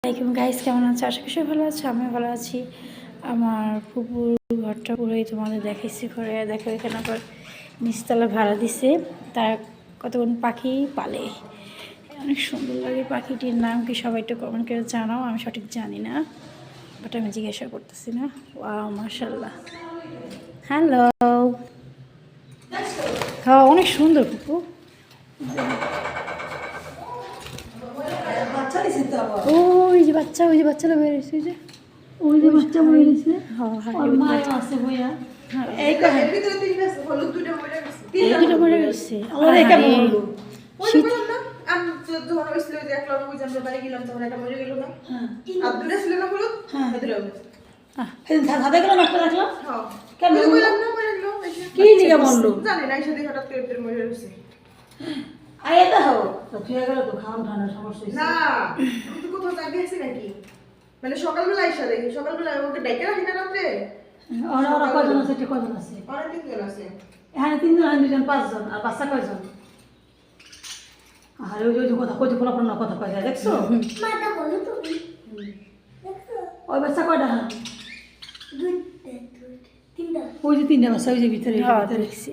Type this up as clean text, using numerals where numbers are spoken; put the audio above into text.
আসসালামাইকুম গাইস, কেমন আছে? আশা করি ভালো আছে। আমিও ভালো আছি। আমার পুকুর ঘরটা পুরোই তোমাদের দেখাইছি করে দেখো, এখানে আবার নিচতলা ভাড়া দিছে। তার কতক্ষণ পাখি পালে, অনেক সুন্দর লাগে। পাখিটির নাম কি সবাই একটু কমেন্ট করে জানাও, আমি সঠিক জানি না, বাট আমি জিজ্ঞাসা করতেছি না। ওয়াও, মাশাআল্লাহ। হ্যালো, হ্যাঁ অনেক সুন্দর পুকুর। ওই যে বাচ্চা, ওই যে বাচ্চাটা বেরিয়েছে, ওই যে ওই যে বাচ্চা বেরিয়েছে। হ্যাঁ হ্যাঁ, আছে বইয়া। এই ভিতরে তিনটা আছে, হলুদ দুটো মরে গেছে, তিনটা মরে গেছে। আরে কেমন হলো? শীত না আমি যখন হইছিল যে একলা ওই জানতে পারি গেলাম, তখন একটা মরে গেল না। হ্যাঁ, আর দুটো ছিল না হলুদ। হ্যাঁ, ভিতরে এই ধাঁধা গুলো নষ্ট রাখলাম। হ্যাঁ, কেমন কইলাম না মরে গেল। কি নিয়ে বললো জানি না, এসে দেখে হঠাৎ করে মরে গেছে। আয় দাও তো, তুই গেল তো খাওয়া ঠান্ডা সমস্যা না। তুই কোথাও যাইছিস নাকি? মানে সকালবেলা আইসা দেখি, সকালবেলা ওকে ডাইকে রাখি না রাতে। ওরা ওরা কয়জন আছে? ঠিক কয়জন আছে? ওরা তিনজন আছে। এখানে তিনজন, আর দুজন পাঁচজন। আর বাচ্চা কয়জন? আরে ওই যে কথা কইতে ফলাফল না কথা কয় যায়, দেখছো? মাথা বলো তুমি দেখছো? ওই বাচ্চা কয়টা? দুইটা, তিনটা। ওই যে তিনটা বাচ্চা, ওই যে ভিতরে দেখছি।